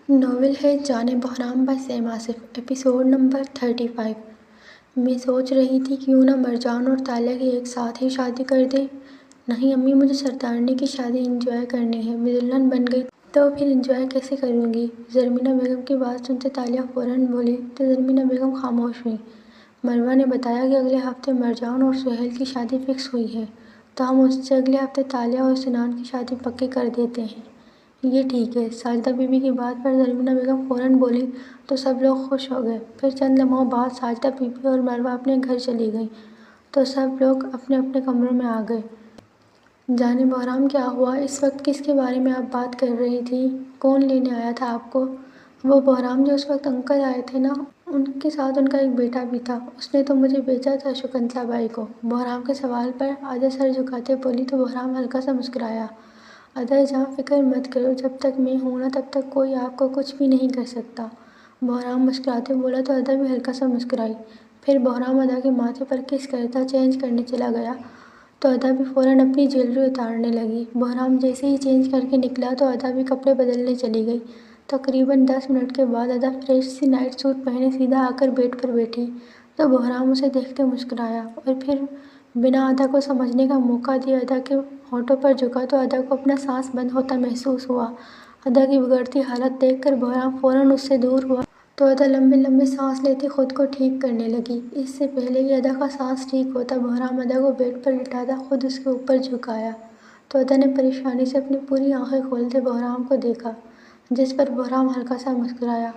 Novel ہے Jaan Behram by Saim Asif, episode number 35۔ میں سوچ رہی تھی کیوں نہ مرجان اور تالیہ کی ایک ساتھ ہی شادی کر دیں۔ نہیں امی، مجھے سردارنی کی شادی انجوائے کرنی ہے۔ میں دلہن بن گئی تو پھر انجوائے کیسے کروں گی؟ زرمینہ بیگم کی بات سنتے تالیہ فوراً بولی تو زرمینہ بیگم خاموش ہوئیں۔ مروہ نے بتایا کہ اگلے ہفتے مرجان اور سہیل کی شادی فکس ہوئی ہے، تو ہم اس سے اگلے ہفتے تالیہ اور سنان کی شادی پکی کر دیتے ہیں۔ یہ ٹھیک ہے۔ ساجدہ بی بی کی بات پر زرمینہ بیگم فوراً بولی تو سب لوگ خوش ہو گئے۔ پھر چند لمحوں بعد ساجدہ بی بی اور مروہ اپنے گھر چلی گئیں تو سب لوگ اپنے اپنے کمروں میں آ گئے۔ جان بحرام کیا ہوا؟ اس وقت کس کے بارے میں آپ بات کر رہی تھیں؟ کون لینے آیا تھا آپ کو؟ وہ بحرام جو اس وقت انکل آئے تھے نا، ان کے ساتھ ان کا ایک بیٹا بھی تھا۔ اس نے تو مجھے بیچا تھا شکنتلا بائی کو۔ بحرام کے سوال پر ادا سر جھکاتے بولی تو بحرام ہلکا سا مسکرایا۔ ادا جان فکر مت کرو، جب تک میں ہوں نا تب تک کوئی آپ کو کچھ بھی نہیں کر سکتا۔ بحرام مسکراتے بولا تو ادا بھی ہلکا سا مسکرائی۔ پھر بحرام ادا کے ماتھے پر کس کرتا چینج کرنے چلا گیا تو ادا بھی فوراً اپنی جیولری اتارنے لگی۔ بحرام جیسے ہی چینج کر کے نکلا تو ادا بھی کپڑے بدلنے چلی گئی۔ تقریباً 10 منٹ کے بعد ادا فریش سی نائٹ سوٹ پہنے سیدھا آ کر بیڈ پر بیٹھی تو بحرام اسے دیکھتے مسکرایا اور پھر بنا ادا کو سمجھنے کا موقع دیے ادا کے ہونٹوں پر جھکا تو ادا کو اپنا سانس بند ہوتا محسوس ہوا۔ ادا کی بگڑتی حالت دیکھ کر بحرام فوراً اس سے دور ہوا تو ادا لمبے لمبے سانس لیتی خود کو ٹھیک کرنے لگی۔ اس سے پہلے کہ ادا کا سانس ٹھیک ہوتا، بحرام ادا کو بیڈ پر لٹاتا خود اس کے اوپر جھکایا تو ادا نے پریشانی سے اپنی پوری آنکھیں کھولتے بحرام کو دیکھا، جس پر بحرام ہلکا سا مسکرایا۔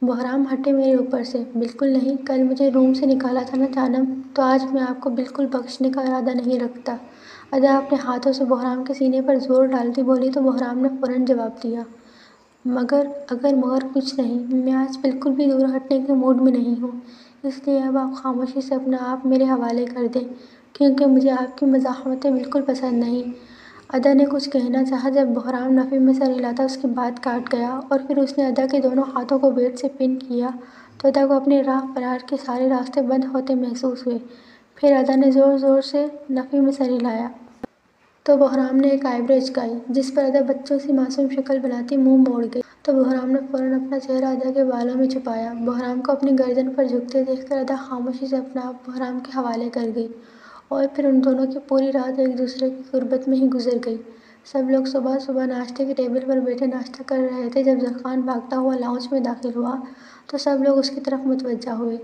بحرام ہٹے میرے اوپر سے۔ بالکل نہیں، کل مجھے روم سے نکالا تھا نا جانم، تو آج میں آپ کو بالکل بخشنے کا ارادہ نہیں رکھتا۔ ادا اپنے ہاتھوں سے بحرام کے سینے پر زور ڈالتی بولی تو بحرام نے فوراً جواب دیا، مگر کچھ نہیں، میں آج بالکل بھی دور ہٹنے کے موڈ میں نہیں ہوں، اس لیے اب آپ خاموشی سے اپنا آپ میرے حوالے کر دیں، کیونکہ مجھے آپ کی مزاحمتیں بالکل پسند نہیں۔ ادا نے کچھ کہنا چاہا، جب بحرام نفی میں سر ہلاتا اس کی بات کاٹ گیا اور پھر اس نے ادا کے دونوں ہاتھوں کو بیڈ سے پن کیا تو ادا کو اپنے راہ فرار کے سارے راستے بند ہوتے محسوس ہوئے۔ پھر ادا نے زور زور سے نفی میں سر ہلایا تو بحرام نے ایک آئی برو اچکائی، جس پر ادا بچوں سی معصوم شکل بناتی منہ موڑ گئی تو بحرام نے فوراً اپنا چہرہ ادا کے بالوں میں چھپایا۔ بحرام کو اپنی گردن پر جھکتے دیکھ کر ادا خاموشی سے اپنا آپ بحرام کے حوالے کر گئی اور پھر ان دونوں کی پوری رات ایک دوسرے کی قربت میں ہی گزر گئی۔ سب لوگ صبح صبح ناشتے کی ٹیبل پر بیٹھے ناشتہ کر رہے تھے۔ جب زرخان بھاگتا ہوا لاؤنج میں داخل ہوا تو سب لوگ اس کی طرف متوجہ ہوئے۔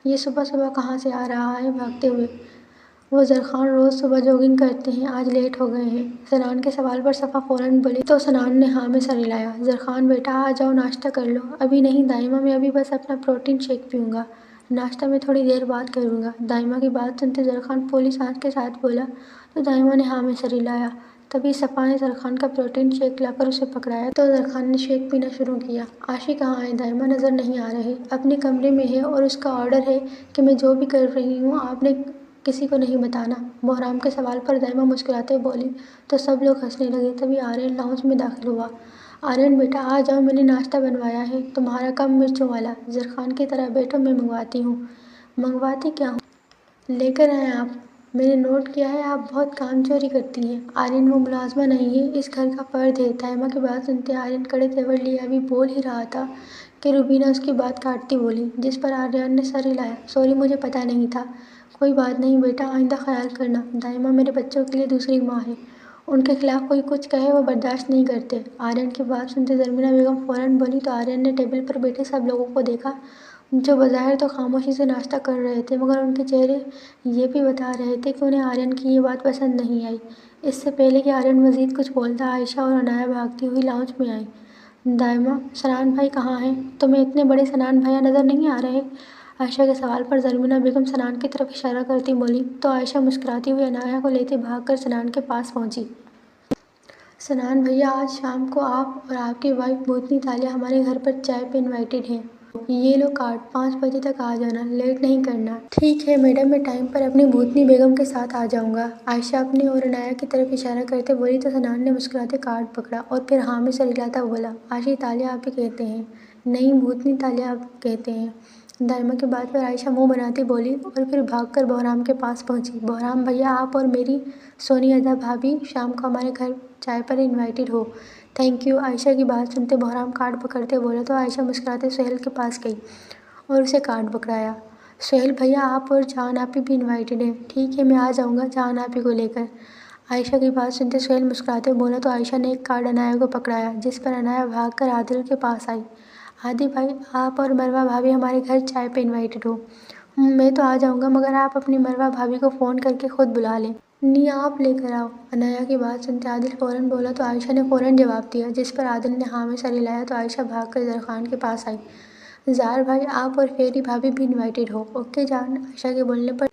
یہ صبح صبح کہاں سے آ رہا ہے بھاگتے ہوئے؟ وہ زرخان روز صبح جوگنگ کرتے ہیں، آج لیٹ ہو گئے ہیں۔ سنان کے سوال پر صفا فوراً بولی تو سنان نے ہاں میں سر ہلایا۔ زرخان بیٹا آ جاؤ ناشتہ کر لو۔ ابھی نہیں دائمہ، میں ابھی بس اپنا پروٹین شیک پیوں گا، ناشتہ میں تھوڑی دیر بعد کروں گا۔ دائمہ کی بات سنتے زرخان پھولی سانس کے ساتھ بولا تو دائمہ نے ہاں میں سر ہلایا۔ تبھی صفا نے زرخان کا پروٹین شیک لا کر اسے پکڑایا تو زرخان نے شیک پینا شروع کیا۔ عاشی کہاں ہے؟ دائمہ نظر نہیں آ رہے۔ اپنے کمرے میں ہے اور اس کا آرڈر ہے کہ میں جو بھی کر رہی ہوں آپ نے کسی کو نہیں بتانا۔ بحرام کے سوال پر دائمہ مسکراتے بولی تو سب لوگ ہنسنے لگے۔ تبھی آرین لاؤنج میں داخل ہوا۔ آرین بیٹا آ جاؤ، میں نے ناشتہ بنوایا ہے تمہارا کم مرچوں والا۔ زرخان کی طرح بیٹھو، میں منگواتی ہوں۔ منگواتی کیا ہوں؟ لے کر آئیں آپ۔ میں نے نوٹ کیا ہے آپ بہت کام چوری کرتی ہیں۔ آرین وہ ملازمہ نہیں ہے، اس گھر کا فرد ہے۔ دائمہ کی بات سنتے آرین کڑے تیور لیے ابھی بول ہی رہا تھا کہ روبینہ اس کی بات کاٹتی بولی، جس پر آرین نے سر ہلایا۔ سوری، مجھے پتہ نہیں تھا۔ کوئی بات نہیں بیٹا، آئندہ خیال کرنا۔ دائمہ میرے بچوں کے لیے دوسری ماں ہے، ان کے خلاف کوئی کچھ کہے وہ برداشت نہیں کرتے۔ آرین کی بات سنتے زرمینہ بیگم فوراً بولی تو آرین نے ٹیبل پر بیٹھے سب لوگوں کو دیکھا، جو بظاہر تو خاموشی سے ناشتہ کر رہے تھے، مگر ان کے چہرے یہ بھی بتا رہے تھے کہ انہیں آرین کی یہ بات پسند نہیں آئی۔ اس سے پہلے کہ آرین مزید کچھ بولتا، عائشہ اور عنایہ بھاگتی ہوئی لاؤنج میں آئیں۔ دائمہ سنان بھائی کہاں ہیں؟ تمہیں اتنے بڑے سنان بھیا نظر نہیں آ رہے؟ عائشہ کے سوال پر زرمینہ بیگم سنان کی طرف اشارہ کرتی بولی تو عائشہ مسکراتی ہوئی عنایہ کو لیتے بھاگ کر سنان کے پاس پہنچی۔ سنان بھیا، آج شام کو آپ اور آپ کی وائف بھوتنی تالیہ ہمارے گھر پر چائے پہ انوائٹڈ ہیں۔ یہ لو کارڈ، 5 بجے تک آ جانا، لیٹ نہیں کرنا۔ ٹھیک ہے میڈم، میں ٹائم پر اپنی بھوتنی بیگم کے ساتھ آ جاؤں گا۔ عائشہ اپنے اور عنایہ کی طرف اشارہ کرتے بولی تو سنان نے مسکراتے کارڈ پکڑا اور پھر ہاں میں سر ہلاتا بولا، عاشی تالیہ آپ ہی کہتے ہیں؟ نہیں، بھوتنی تالیہ آپ کہتے ہیں۔ دائمہ کی بات پر عائشہ منہ بناتی بولی اور پھر بھاگ کر بحرام کے پاس پہنچی۔ بحرام بھیا، آپ اور میری سونی ادا بھابھی شام کو ہمارے گھر چائے پر انوائٹڈ ہو۔ Thank you. عائشہ کی بات سنتے بحرام کارڈ پکڑتے بولا تو عائشہ مسکراتے سہیل کے پاس گئی اور اسے کارڈ پکڑایا۔ سہیل بھیا آپ اور جان آپی بھی انوائٹڈ ہیں۔ ٹھیک ہے میں آ جاؤں گا جان آپی کو لے کر۔ عائشہ کی بات سنتے سہیل مسکراتے بولا تو عائشہ نے ایک کارڈ عنایا کو پکڑایا جس پر عنایا بھاگ کر عادل کے پاس آئی۔ عادل بھائی آپ اور مروہ بھابھی ہمارے گھر چائے پہ انوائٹڈ ہو۔ میں تو آ جاؤں گا مگر آپ اپنی مروہ بھابھی کو فون کر کے خود بلا لیں۔ نہیں آپ لے کر آؤ۔ عنایا کی بات سنتے عادل فوراً بولا تو عائشہ نے فوراً جواب دیا جس پر عادل نے ہاں میں سر ہلایا تو عائشہ بھاگ کر زرخان کے پاس آئی۔ زہر بھائی آپ اور فیری بھابھی بھی انوائٹڈ ہو۔ اوکے جان۔ عائشہ کے بولنے پر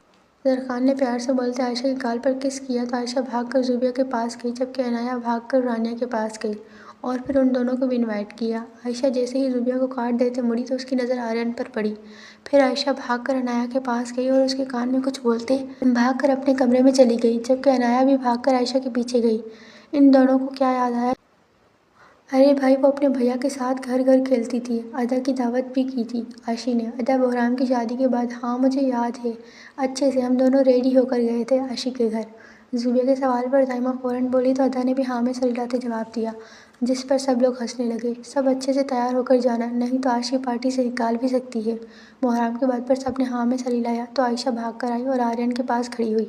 زرخان نے پیار سے بولتے عائشہ کے گال پر کس کیا تو عائشہ بھاگ کر زوبیہ کے پاس گئی جبکہ عنایا بھاگ کر رانیہ کے پاس گئی اور پھر ان دونوں کو بھی انوائٹ کیا۔ عائشہ جیسے ہی زوبیہ کو کارڈ دیتے مڑی تو اس کی نظر آرین پر پڑی۔ پھر عائشہ بھاگ کر عنایا کے پاس گئی اور اس کے کان میں کچھ بولتے بھاگ کر اپنے کمرے میں چلی گئی جبکہ عنایا بھی بھاگ کر عائشہ کے پیچھے گئی۔ ان دونوں کو کیا یاد آیا؟ ارے بھائی وہ اپنے بھیا کے ساتھ گھر گھر کھیلتی تھی۔ ادا کی دعوت بھی کی تھی عاشی نے۔ ادا بحرام کی شادی کے بعد ہاں مجھے یاد ہے اچھے سے ہم دونوں ریڈی ہو کر گئے تھے عاشی کے گھر۔ زوبیہ کے سوال پر دائمہ فوراً بولی تو ادا نے بھی ہاں میں سر ہلاتے جواب دیا جس پر سب لوگ ہنسنے لگے۔ سب اچھے سے تیار ہو کر جانا نہیں تو عاشی پارٹی سے نکال بھی سکتی ہے۔ بحرام کی بات پر سب نے ہاں میں سر ہلایا تو عائشہ بھاگ کر آئی اور آرین کے پاس کھڑی ہوئی۔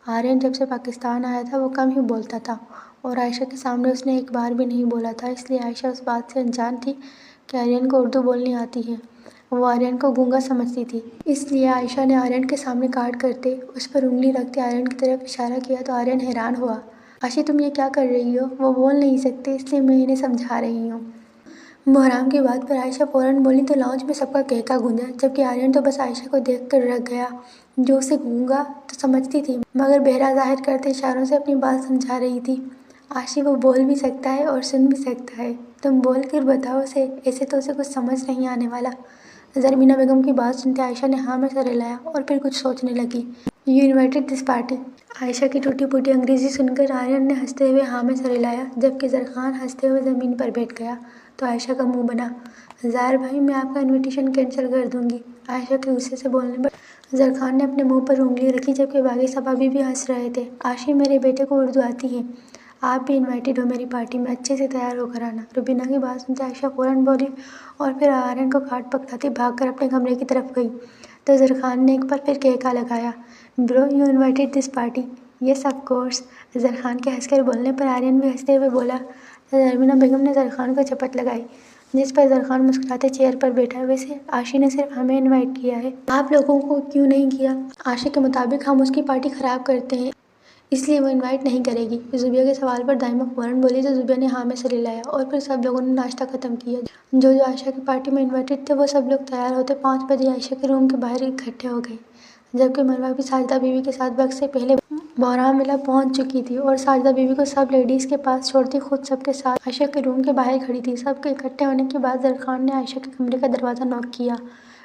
آرین جب سے پاکستان آیا تھا وہ کم ہی بولتا تھا اور عائشہ کے سامنے اس نے ایک بار بھی نہیں بولا تھا اس لیے عائشہ اس بات سے انجان تھی کہ آرین کو اردو بولنی آتی ہے۔ وہ آرین کو گونگا سمجھتی تھی اس لیے عائشہ نے آرین کے سامنے کارڈ کرتے اس پر انگلی رکھتے آرین کی طرف اشارہ کیا تو آرین حیران ہوا۔ عاشی تم یہ کیا کر رہی ہو؟ وہ بول نہیں سکتے اس لیے میں انہیں سمجھا رہی ہوں۔ بحرام کی بات پر عائشہ فوراً بولی تو لاؤنج میں سب کا کہکا گونجا جبکہ آرین تو بس عائشہ کو دیکھ کر رک گیا جو اسے گونگا تو سمجھتی تھی مگر بہرا ظاہر کرتے اشاروں سے اپنی بات سمجھا رہی تھی۔ عاشی وہ بول بھی سکتا ہے اور سن بھی سکتا ہے تم بول کر بتاؤ اسے ایسے تو اسے کچھ سمجھ نہیں آنے والا۔ زرمینہ بیگم کی بات سنتے عائشہ نے ہاں میں سر ہلایا اور پھر کچھ سوچنے لگی۔ You invited this party. Ayesha کی ٹوٹی پھوٹی انگریزی سن کر آرین نے ہنستے ہوئے ہاں میں سر ہلایا جبکہ زرخان ہنستے ہوئے زمین پر بیٹھ گیا تو عائشہ کا منہ بنا۔ زہر بھائی میں آپ کا انویٹیشن کینسل کر دوں گی۔ عائشہ کے غصے سے بولنے پر زرخان نے اپنے منہ پر انگلی رکھی جبکہ باقی سب ابھی بھی ہنس رہے تھے۔ عاشی میرے بیٹے کو اردو آتی ہے۔ آپ بھی انوائٹڈ ہو میری پارٹی میں اچھے سے تیار ہو کر آنا۔ روبینہ کی بات سنتے عائشہ فوراً بولی اور پھر آرین کو کارڈ پکڑاتی بھاگ کر اپنے کمرے کی طرف گئی تو زرخان نے ایک بار پھر کہکا لگایا bro you invited this party? Yes of course. Zarkhan کے ہنس کر بولنے پر آرین بھی ہنستے ہوئے بولا۔ زرمینہ بیگم نے زرخان کو چپت لگائی جس پر زرخان مسکراتے چیئر پر بیٹھا۔ ویسے عاشی نے صرف ہمیں انوائٹ کیا ہے آپ لوگوں کو کیوں نہیں کیا؟ عاشی کے مطابق ہم اس کی پارٹی خراب کرتے ہیں اس لیے وہ انوائٹ نہیں کرے گی۔ زوبیہ کے سوال پر دائمہ فوراً بولی تو زوبیہ نے ہاں میں سر ہلایا اور پھر سب لوگوں نے ناشتہ ختم کیا۔ جو عائشہ کی پارٹی میں انوائٹڈ تھے وہ سب لوگ تیار ہوتے 5 بجے عائشہ کے روم کے باہر اکٹھے ہو گئے جبکہ مروہ بھی ساجدہ بیوی کے ساتھ وقت سے پہلے بحرام ولا پہنچ چکی تھی اور ساجدہ بیوی کو سب لیڈیز کے پاس چھوڑتی خود سب کے ساتھ عائشہ کے روم کے باہر کھڑی تھی۔ سب کے اکٹھے ہونے کے بعد زرخان نے عائشہ کے کمرے کا دروازہ نوک کیا۔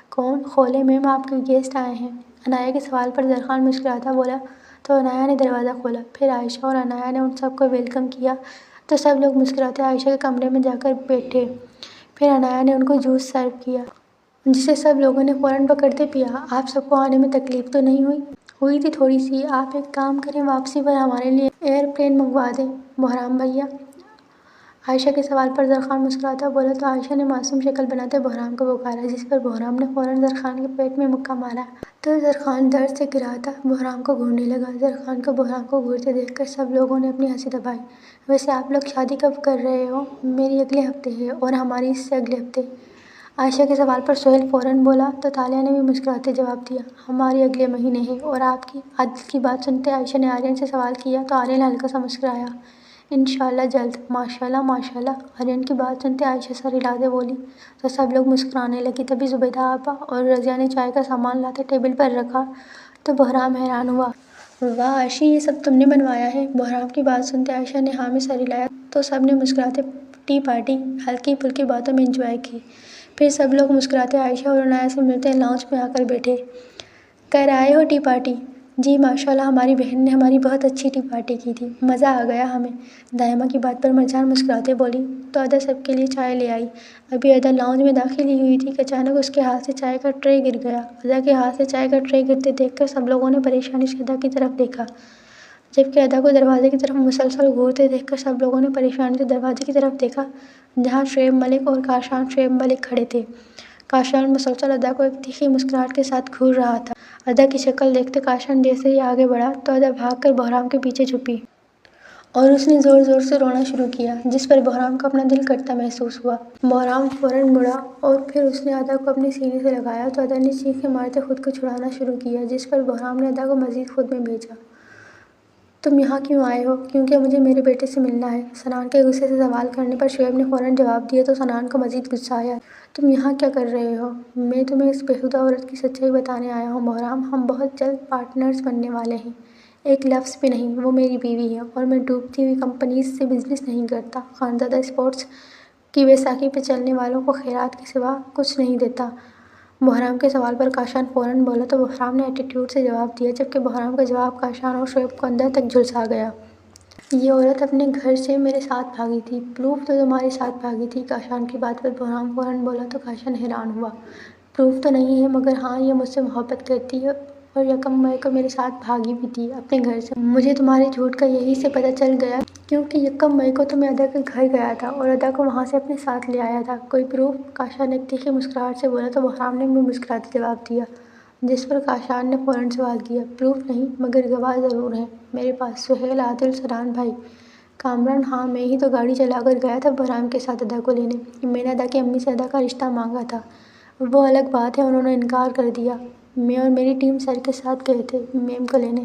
کون؟ کھولے میم آپ کے گیسٹ آئے ہیں۔ عنایا کے سوال پر زرخان مسکراتا بولا تو عنایا نے دروازہ کھولا۔ پھر عائشہ اور عنایا نے ان سب کو ویلکم کیا تو سب لوگ مسکراتے عائشہ کے کمرے میں جا کر بیٹھے۔ پھر عنایا نے ان کو جوس سرو کیا جسے سب لوگوں نے فوراً پکڑتے پیا۔ آپ سب کو آنے میں تکلیف تو نہیں ہوئی؟ ہوئی تھی تھوڑی سی۔ آپ ایک کام کریں واپسی پر ہمارے لیے ایئر پلین منگوا دیں بحرام بھیا۔ عائشہ کے سوال پر زرخان مسکراتا بولا تو عائشہ نے معصوم شکل بناتے بحرام کو پکارا جس پر بحرام نے فوراً زرخان کے پیٹ میں مکہ مارا تو زرخان درد سے گراتا بحرام کو گھورنے لگا۔ زرخان کو بحرام کو گھورتے دیکھ کر سب لوگوں نے اپنی ہنسی دبائی۔ ویسے آپ لوگ شادی کب کر رہے ہو؟ میری اگلے ہفتے ہے اور ہماری اس سے اگلے ہفتے۔ عائشہ کے سوال پر سہیل فوراً بولا تو تالیہ نے بھی مسکراتے جواب دیا ہماری اگلے مہینے ہے اور آپ کی؟ عادل کی بات سنتے عائشہ نے آرین سے سوال کیا تو آرین ہلکا سا مسکرایا انشاءاللہ جلد۔ ماشاءاللہ ماشاءاللہ۔ آرین کی بات سنتے عائشہ سر ہلاتے بولی تو سب لوگ مسکرانے لگے۔ تبھی زبیدہ آپا اور رضیہ نے چائے کا سامان لاتے ٹیبل پر رکھا تو بحرام حیران ہوا۔ واہ عاشی یہ سب تم نے بنوایا ہے؟ بحرام کی بات سنتے عائشہ نے ہاں میں سر ہلایا تو سب نے مسکراتے ٹی پارٹی ہلکی پھلکی باتوں میں انجوائے کی۔ پھر سب لوگ مسکراتے عائشہ اور عنایا سے ملتے لاؤنج میں آ کر بیٹھے۔ کر آئے ہو ٹی پارٹی؟ جی ماشاءاللہ ہماری بہن نے ہماری بہت اچھی ٹی پارٹی کی تھی مزہ آ گیا ہمیں۔ دائمہ کی بات پر مرجان مسکراتے بولی تو ادا سب کے لیے چائے لے آئی۔ ابھی ادا لاؤنج میں داخل ہی ہوئی تھی کہ اچانک اس کے ہاتھ سے چائے کا ٹرے گر گیا۔ ادا کے ہاتھ سے چائے کا ٹرے گرتے دیکھ کر سب لوگوں نے پریشانی سے ادا کی طرف دیکھا جبکہ ادا کو دروازے کی طرف مسلسل گھورتے دیکھ کر سب لوگوں نے پریشانی سے دروازے کی طرف دیکھا، جہاں شعیب ملک اور کاشان شعیب ملک کھڑے تھے۔ کاشان مسلسل ادا کو ایک تیکھی مسکراہٹ کے ساتھ گھور رہا تھا۔ ادا کی شکل دیکھتے کاشان جیسے ہی آگے بڑھا تو ادا بھاگ کر بہرام کے پیچھے چھپی اور اس نے زور زور سے رونا شروع کیا، جس پر بہرام کو اپنا دل کٹتا محسوس ہوا۔ بہرام فوراً مڑا اور پھر اس نے ادا کو اپنے سینے سے لگایا تو ادا نے چیخیں مارتے خود کو چھڑانا شروع کیا، جس پر بہرام نے ادا کو مزید خود میں بھیجا۔ تم یہاں کیوں آئے ہو؟ کیونکہ مجھے میرے بیٹے سے ملنا ہے۔ سنان کے غصے سے سوال کرنے پر شعیب نے فوراً جواب دیا تو سنان کو مزید غصہ آیا۔ تم یہاں کیا کر رہے ہو؟ میں تمہیں اس بیہودہ عورت کی سچائی بتانے آیا ہوں بہرام، ہم بہت جلد پارٹنرز بننے والے ہیں۔ ایک لفظ بھی نہیں، وہ میری بیوی ہے اور میں ڈوبتی ہوئی کمپنیز سے بزنس نہیں کرتا، خانزادہ اسپورٹس کی بیساکھی پہ چلنے والوں کو خیرات کے سوا کچھ نہیں دیتا۔ بہرام کے سوال پر کاشان فوراً بولا تو بہرام نے ایٹیٹیوڈ سے جواب دیا، جبکہ بہرام کا جواب کاشان اور شعیب کو اندر تک جھلسا گیا۔ یہ عورت اپنے گھر سے میرے ساتھ بھاگی تھی، پروف تو تمہارے ساتھ بھاگی تھی۔ کاشان کی بات پر بہرام فوراً بولا تو کاشان حیران ہوا۔ پروف تو نہیں ہے، مگر ہاں یہ مجھ سے محبت کرتی ہے اور یکم مئی کو میرے ساتھ بھاگی بھی تھی اپنے گھر سے۔ مجھے تمہارے جھوٹ کا یہیں سے پتہ چل گیا کیونکہ یکم مئی کو تو میں ادا کے گھر گیا تھا اور ادا کو وہاں سے اپنے ساتھ لے آیا تھا۔ کوئی پروف؟ کاشان ایک تیکھی مسکراہٹ سے بولا تو بہرام نے بھی مسکراتے جواب دیا، جس پر کاشان نے فوراً سوال کیا، پروف نہیں مگر گواہ ضرور ہیں میرے پاس۔ سہیل، عادل، سنان بھائی، کامران؟ ہاں میں ہی تو گاڑی چلا کر گیا تھا بہرام کے ساتھ ادا کو لینے۔ میں نے ادا کی امی سے ادا کا رشتہ مانگا تھا، وہ الگ بات ہے، انہوں نے انکار کر دیا۔ میں اور میری ٹیم سر کے ساتھ گئے تھے میم کو لینے۔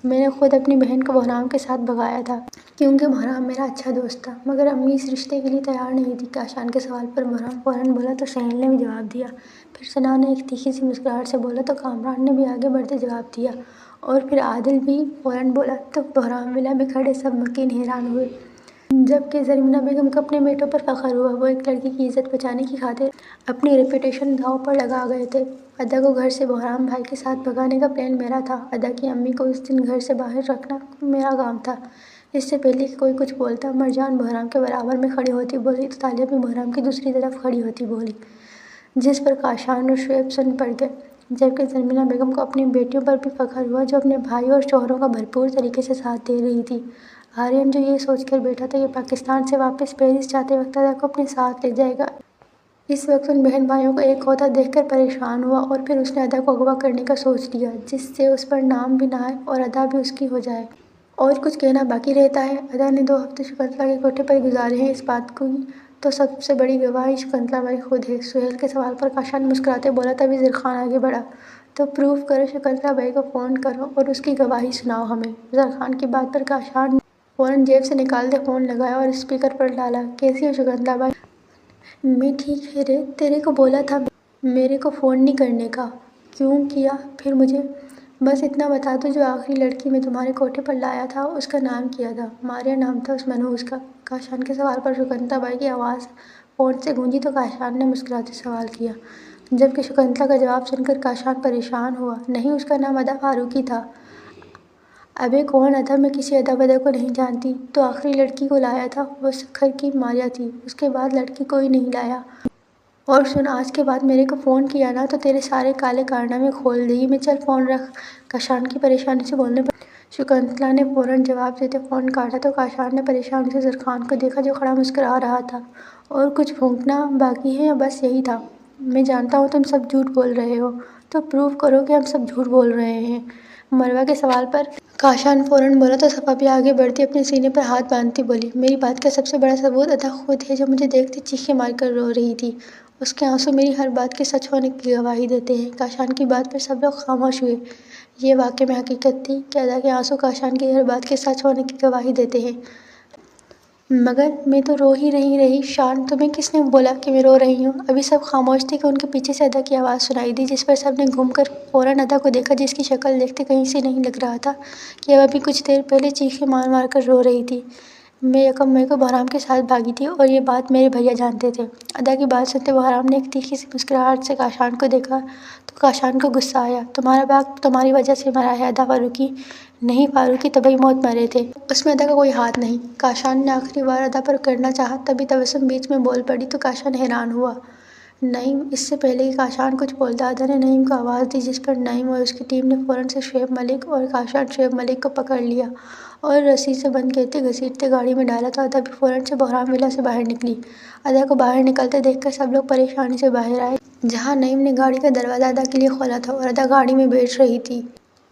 میں نے خود اپنی بہن کو بہرام کے ساتھ بھگایا تھا کیونکہ بہرام میرا اچھا دوست تھا، مگر امی اس رشتے کے لیے تیار نہیں تھی۔ کاشان کے سوال پر بہرام فوراً بولا تو سہیل نے بھی جواب دیا، پھر سنان نے ایک تیکھی سی مسکراہٹ سے بولا تو کامران نے بھی آگے بڑھتے جواب دیا اور پھر عادل بھی فوراً بولا تو بہرام ولا میں کھڑے سب مکین حیران ہوئے۔ جبکہ زرینہ بیگم کو اپنے بیٹوں پر فخر ہوا، وہ ایک لڑکی کی عزت بچانے کی خاطر اپنی ریپوٹیشن داؤ پر لگا گئے تھے۔ ادا کو گھر سے بہرام بھائی کے ساتھ بھگانے کا پلان میرا تھا، ادا کی امی کو اس دن گھر سے باہر رکھنا میرا کام تھا۔ اس سے پہلے کہ کوئی کچھ بولتا، مرجان بہرام کے برابر میں کھڑی ہوتی بولی تو تالیہ بھی بہرام کی دوسری طرف کھڑی ہوتی بولی، جس پر کاشان اور شعیب سن پڑ گئے۔ جبکہ زرینہ بیگم کو اپنی بیٹیوں پر بھی فخر ہوا جو اپنے بھائی اور شوہروں کا بھرپور طریقے سے ساتھ دے رہی تھی۔ آرین جو یہ سوچ کر بیٹھا تھا کہ پاکستان سے واپس پیرس جاتے وقت ادا کو اپنے ساتھ لے جائے گا، اس وقت ان بہن بھائیوں کو ایک ہوتا دیکھ کر پریشان ہوا اور پھر اس نے ادا کو اغوا کرنے کا سوچ لیا، جس سے اس پر نام بھی نہ آئے اور ادا بھی اس کی ہو جائے۔ اور کچھ کہنا باقی رہتا ہے؟ ادا نے 2 ہفتے شکنتلا کے کوٹھے پر گزارے ہیں، اس بات کی تو سب سے بڑی گواہ شکنتلا بائی خود ہے۔ سہیل کے سوال پر کاشان مسکراتے بولا تبھی زرخان آگے بڑھا تو پروف کرو، شکنتلا بائی کو فون کرو اور اس کی گواہی سناؤ ہمیں۔ زرخان کی بات پر کاشان نے فوراً جیب سے نکالتے فون لگایا اور اسپیکر پر ڈالا، کیسی ہو شکنتلا بائی؟ میں ٹھیک ہے رے، تیرے کو بولا تھا میرے کو فون نہیں کرنے کا، کیوں کیا پھر مجھے؟ بس اتنا بتا دو، جو آخری لڑکی میں تمہارے کوٹھے پر لایا تھا اس کا نام کیا تھا؟ ماریا نام تھا اس منحوس کا۔ کاشان کے سوال پر شکنتلا بائی کی آواز فون سے گونجی تو کاشان نے مسکراتے سوال کیا، جبکہ شکنتلا کا جواب سن کر کاشان پریشان ہوا، نہیں اس کا نام ادا فاروقی تھا۔ ابے کون ادا؟ میں کسی ادا ودا کو نہیں جانتی۔ تو آخری لڑکی کو لایا تھا وہ سکھر کی ماریا تھی، اس کے بعد لڑکی کوئی نہیں لایا۔ اور سن، آج کے بعد میرے کو فون کیا نا تو تیرے سارے کالے کارنامے کھول دے گی میں، چل فون رکھ۔ کاشان کی پریشانی سے بولنے پر شکنتلا نے فوراً جواب دیتے فون کاٹا تو کاشان نے پریشانی سے زرخان کو دیکھا جو کھڑا مسکرا رہا تھا، اور کچھ پھونکنا باقی ہے یا بس یہی تھا؟ میں جانتا ہوں تم سب جھوٹ بول رہے ہو، تو پروف کرو کہ ہم سب جھوٹ بول رہے ہیں۔ مروہ کے سوال پر کاشان فوراً بولا تو صفا بھی آگے بڑھتی اپنے سینے پر ہاتھ باندھتی بولی، میری بات کا سب سے بڑا ثبوت ادا خود ہے جو مجھے دیکھتے چیخیں مار کر رو رہی تھی، اس کے آنسو میری ہر بات کے سچ ہونے کی گواہی دیتے ہیں۔ کاشان کی بات پر سب لوگ خاموش ہوئے۔ یہ واقعے میں حقیقت تھی کہ ادا کے آنسو کاشان کی ہر بات کے سچ ہونے کی گواہی دیتے ہیں۔ مگر میں تو رو ہی نہیں رہی شان، تمہیں کس نے بولا کہ میں رو رہی ہوں؟ ابھی سب خاموش تھے کہ ان کے پیچھے سے ادا کی آواز سنائی دی، جس پر سب نے گھوم کر فوراً ادا کو دیکھا، جس کی شکل دیکھتے کہیں سے نہیں لگ رہا تھا کہ وہ ابھی کچھ دیر پہلے چیخیں مار مار کر رو رہی تھی۔ میں یکم مئی کو بہرام کے ساتھ بھاگی تھی اور یہ بات میرے بھیا جانتے تھے۔ ادا کی بات سنتے بہرام نے ایک تیکھی سی مسکراہٹ سے کاشان کو دیکھا تو کاشان کو غصہ آیا، تمہارا باپ تمہاری وجہ سے مرا ہے ادا فاروقی۔ نہیں فاروقی طبعی موت مرے تھے، اس میں ادا کا کوئی ہاتھ نہیں۔ کاشان نے آخری وار ادا پر کرنا چاہا تبھی تبسم بیچ میں بول پڑی تو کاشان حیران ہوا، نعیم اس سے پہلے کہ کاشان کچھ بولتا ادا نے نعیم کو آواز دی، جس پر نعیم اور اس کی ٹیم نے فوراً سے شعیب ملک اور کاشان شعیب ملک کو پکڑ لیا اور رسی سے بند کرتے گھسیٹتے گاڑی میں ڈالا تو ادا بھی فوراً سے بحران ولا سے باہر نکلی۔ ادا کو باہر نکلتے دیکھ کر سب لوگ پریشانی سے باہر آئے، جہاں نعیم نے گاڑی کا دروازہ ادا کے لیے کھولا تھا اور ادا گاڑی میں بیٹھ رہی تھی۔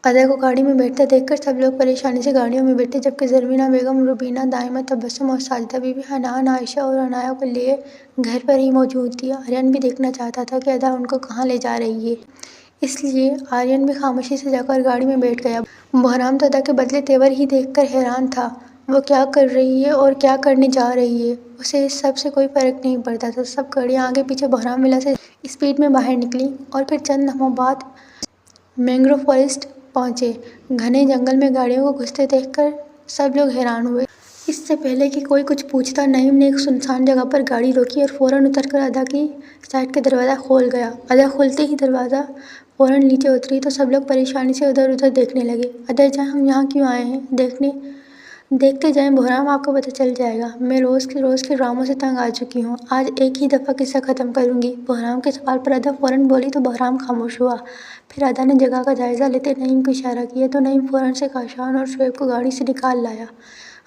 ادا کو گاڑی میں بیٹھتے دیکھ کر سب لوگ پریشانی سے گاڑیوں میں بیٹھے، جبکہ زرینہ بیگم، روبینہ، دائمہ، تبسم اور ساجدہ بی بی، حنان، عائشہ اور عنایہ کو لیے گھر پر ہی موجود تھی۔ آریان بھی دیکھنا چاہتا تھا کہ ادا ان کو کہاں لے جا رہی ہے، اس لیے آریان بھی خاموشی سے جا کر گاڑی میں بیٹھ گیا۔ بحرام تو ادا کے بدلے تیور ہی دیکھ کر حیران تھا، وہ کیا کر رہی ہے اور کیا کرنے جا رہی ہے، اسے اس سب سے کوئی فرق نہیں پڑتا تھا۔ سب گاڑیاں آگے پیچھے بحرام ولا سے اسپیڈ میں باہر نکلیں اور پھر چند لمحوں بعد مینگروو فارسٹ پہنچے۔ گھنے جنگل میں گاڑیوں کو گھستے دیکھ کر سب لوگ حیران ہوئے۔ اس سے پہلے کہ کوئی کچھ پوچھتا، نعیم نے ایک سنسان جگہ پر گاڑی روکی اور فوراً اتر کر ادا کی سائیڈ کا دروازہ کھول گیا۔ ادا کھولتے ہی دروازہ فوراً نیچے اتری تو سب لوگ پریشانی سے ادھر ادھر دیکھنے لگے۔ ادا جان، ہم یہاں کیوں آئے ہیں؟ دیکھتے جائیں بحرام، آپ کو پتہ چل جائے گا۔ میں روز کے ڈراموں سے تنگ آ چکی ہوں، آج ایک ہی دفعہ قصہ ختم کروں گی۔ بحرام کے سوال پر ادا فوراً بولی تو بحرام خاموش ہوا۔ پھر ادا نے جگہ کا جائزہ لیتے نعیم کو اشارہ کیا تو نعیم فوراً سے کاشان اور شعیب کو گاڑی سے نکال لایا۔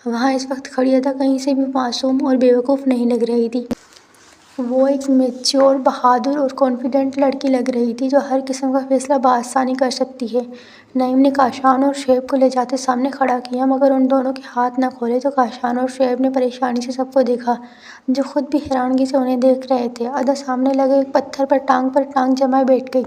وہاں اس وقت کھڑی ادا کہیں سے بھی معصوم اور بے وقوف نہیں لگ رہی تھی۔ وہ ایک میچور، بہادر اور کانفیڈنٹ لڑکی لگ رہی تھی جو ہر قسم کا فیصلہ بآسانی کر سکتی ہے۔ نعیم نے کاشان اور شعیب کو لے جاتے سامنے کھڑا کیا، مگر ان دونوں کے ہاتھ نہ کھولے تو کاشان اور شعیب نے پریشانی سے سب کو دیکھا، جو خود بھی حیرانگی سے انہیں دیکھ رہے تھے۔ ادا سامنے لگے ایک پتھر پر ٹانگ جمائے بیٹھ گئی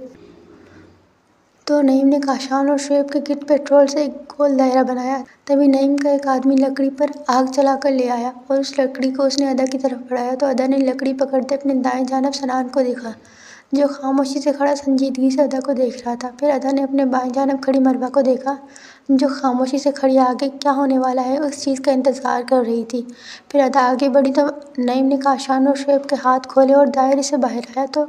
تو نعیم نے کاشان اور شعیب کے گرد پیٹرول سے ایک گول دائرہ بنایا۔ تبھی نعیم کا ایک آدمی لکڑی پر آگ جلا کر لے آیا اور اس لکڑی کو اس نے ادا کی طرف بڑھایا تو ادا نے لکڑی پکڑتے اپنے دائیں جانب سنان کو دیکھا، جو خاموشی سے کھڑا سنجیدگی سے ادا کو دیکھ رہا تھا۔ پھر ادا نے اپنے بائیں جانب کھڑی مروہ کو دیکھا، جو خاموشی سے کھڑی آگے کیا ہونے والا ہے اس چیز کا انتظار کر رہی تھی۔ پھر ادا آگے بڑھی تو نعیم نے کاشان اور شعیب کے ہاتھ کھولے اور دائرے سے باہر آیا تو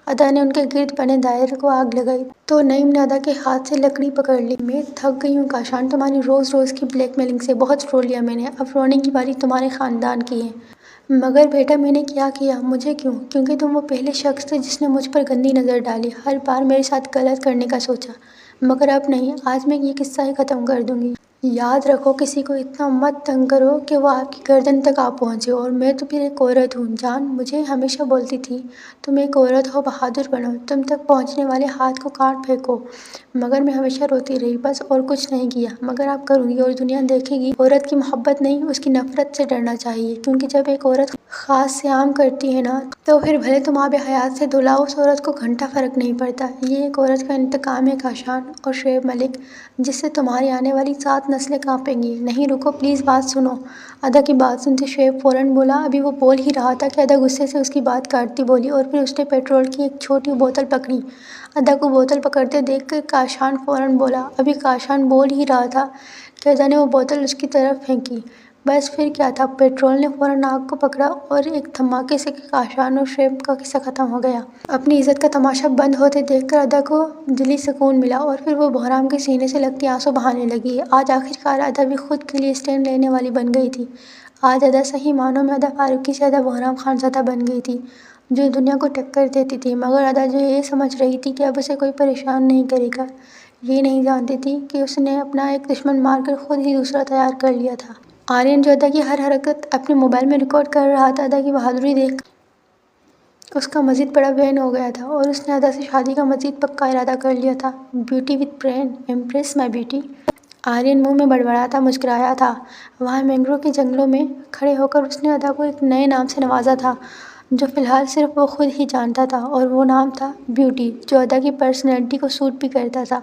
ادا نے ان کے گرد بنے دائرے کو آگ لگائی تو نعیم نے ادا کے ہاتھ سے لکڑی پکڑ لی۔ میں تھک گئی ہوں کاشان، تمہاری روز کی بلیک میلنگ سے بہت رو لیا میں نے، اب رونے کی باری تمہارے خاندان کی ہے۔ مگر بیٹا میں نے کیا کیا؟ مجھے کیوں؟ کیونکہ تم وہ پہلے شخص تھے جس نے مجھ پر گندی نظر ڈالی، ہر بار میرے ساتھ غلط کرنے کا سوچا، مگر اب نہیں، آج میں یہ قصہ ہی ختم کر دوں گی۔ یاد رکھو، کسی کو اتنا مت تنگ کرو کہ وہ آپ کی گردن تک آ پہنچے، اور میں تو پھر ایک عورت ہوں۔ جان مجھے ہمیشہ بولتی تھی تم ایک عورت ہو، بہادر بنو، تم تک پہنچنے والے ہاتھ کو کاٹ پھینکو، مگر میں ہمیشہ روتی رہی، بس اور کچھ نہیں کیا۔ مگر اب کروں گی اور دنیا دیکھے گی عورت کی محبت نہیں، اس کی نفرت سے ڈرنا چاہیے، کیونکہ جب ایک عورت خاص سے عام کرتی ہے نا تو پھر بھلے تم آب حیات سے دھلاؤ، اس عورت کو گھنٹا فرق نہیں پڑتا۔ یہ ایک عورت کا انتقام ہے کاشان اور شعیب ملک، جس سے تمہاری آنے والی 7 نسلیں کانپیں گی۔ نہیں رکو پلیز، بات سنو۔ ادا کی بات سنتے شعیب فوراً بولا۔ ابھی وہ بول ہی رہا تھا کہ ادا غصے سے اس کی بات کاٹتی بولی، اور پھر اس نے پیٹرول کی ایک چھوٹی بوتل پکڑی۔ ادا کو بوتل پکڑتے دیکھ کر کاشان فوراً بولا۔ ابھی کاشان بول ہی رہا تھا کہ ادا نے وہ بوتل اس کی طرف پھینکی، بس پھر کیا تھا، پیٹرول نے فوراً آگ کو پکڑا اور ایک دھماکے سے کاشان اور شعیب کا قصہ ختم ہو گیا۔ اپنی عزت کا تماشا بند ہوتے دیکھ کر ادا کو دلی سکون ملا اور پھر وہ بحرام کے سینے سے لگتے آنسو بہانے لگی۔ آج آخرکار ادا بھی خود کے لیے اسٹینڈ لینے والی بن گئی تھی۔ آج ادا صحیح معنوں میں ادا فاروقی سے ادا بحرام خانزادہ بن گئی تھی، جو دنیا کو ٹکر دیتی تھی، مگر ادا جو یہ سمجھ رہی تھی کہ اب اسے کوئی پریشان نہیں کرے گا، یہ نہیں جانتی تھی کہ اس نے اپنا ایک دشمن مار کر خود ہی دوسرا تیار کر لیا تھا۔ آریان جو ادا کی ہر حرکت اپنے موبائل میں ریکارڈ کر رہا تھا، ادا کی بہادری دیکھ کر اس کا مزید بڑا بین ہو گیا تھا اور اس نے ادا سے شادی کا مزید پکا ارادہ کر لیا تھا۔ Beauty with brain, impress my beauty, Aryan منہ میں بڑبڑاتا مسکرایا تھا۔ وہاں مینگروو کے جنگلوں میں کھڑے ہو کر اس نے ادا کو ایک نئے نام سے نوازا تھا، جو فی الحال صرف وہ خود ہی جانتا تھا، اور وہ نام تھا بیوٹی، جو ادا کی پرسنالٹی کو سوٹ بھی کرتا تھا۔